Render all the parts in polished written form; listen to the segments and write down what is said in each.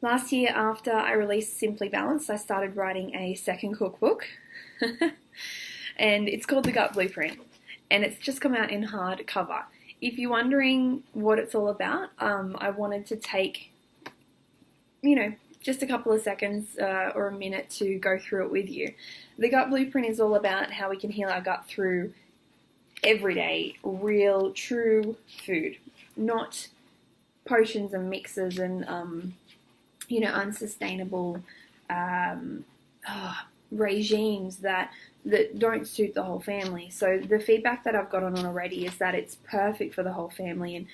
Last year, after I released Simply Balanced, I started writing a second cookbook, and it's called The Gut Blueprint, and it's just come out in hardcover. If you're wondering what it's all about, I wanted to take, just a couple of seconds or a minute to go through it with you. The Gut Blueprint is all about how we can heal our gut through everyday, real, true food, not potions and mixes and unsustainable regimes that don't suit the whole family. So the feedback that I've got on already is that it's perfect for the whole family, and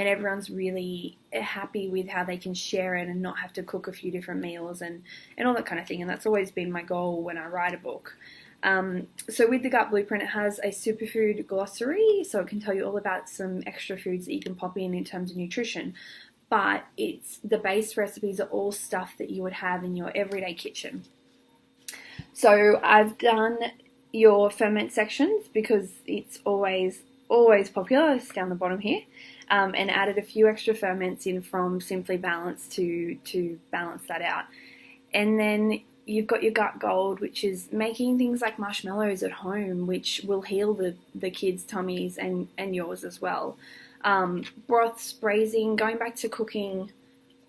everyone's really happy with how they can share it and not have to cook a few different meals and all that kind of thing. And that's always been my goal when I write a book. So with the Gut Blueprint, it has a superfood glossary, so it can tell you all about some extra foods that you can pop in terms of nutrition. But the base recipes are all stuff that you would have in your everyday kitchen. So I've done your ferment sections because it's always popular. It's down the bottom here, and added a few extra ferments in from Simply Balanced to balance that out. And then you've got your Gut Gold, which is making things like marshmallows at home, which will heal the kids' tummies and yours as well. Broths, braising, going back to cooking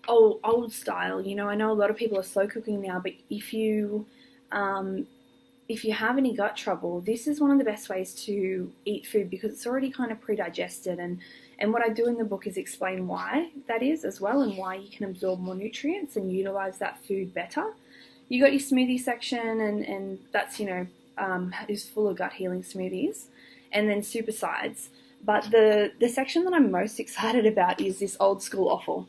old style. I know a lot of people are slow cooking now, but if you have any gut trouble, this is one of the best ways to eat food because it's already kind of pre-digested. And what I do in the book is explain why that is as well, and why you can absorb more nutrients and utilize that food better. You got your smoothie section, and that's is full of gut healing smoothies, and then super sides. But the section that I'm most excited about is this old school offal.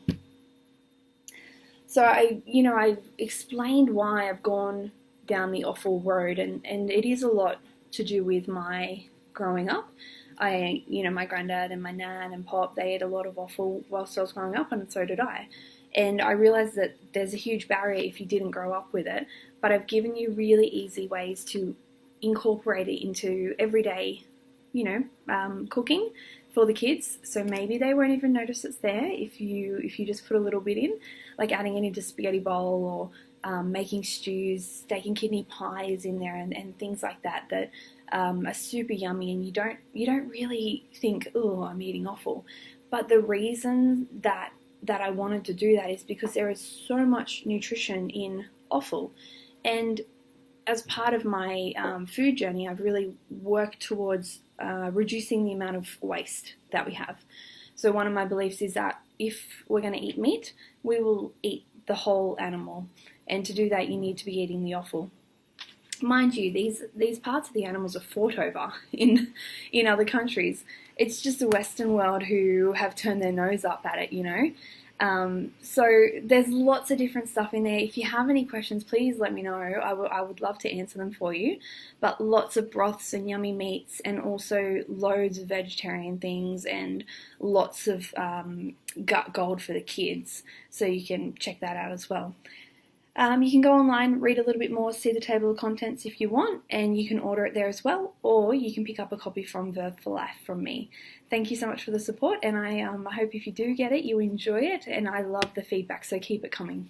So I've explained why I've gone down the offal road, and it is a lot to do with my growing up. My granddad and my nan and pop, they ate a lot of offal whilst I was growing up, and so did I. And I realized that there's a huge barrier if you didn't grow up with it, but I've given you really easy ways to incorporate it into everyday cooking for the kids. So maybe they won't even notice it's there if you just put a little bit in, like adding it into spaghetti bowl or making stews, steak and kidney pies in there and things like that are super yummy, and you don't really think, oh, I'm eating offal. But the reason that I wanted to do that is because there is so much nutrition in offal, and as part of my food journey, I've really worked towards reducing the amount of waste that we have. So one of my beliefs is that if we're going to eat meat, we will eat the whole animal, and to do that you need to be eating the offal. Mind you, these parts of the animals are fought over in other countries. It's just the Western world who have turned their nose up at it, So there's lots of different stuff in there. If you have any questions, please let me know. I would love to answer them for you. But lots of broths and yummy meats, and also loads of vegetarian things, and lots of gut gold for the kids. So you can check that out as well. You can go online, read a little bit more, see the table of contents if you want, and you can order it there as well, or you can pick up a copy from Verb for Life from me. Thank you so much for the support, and I hope if you do get it, you enjoy it, and I love the feedback, so keep it coming.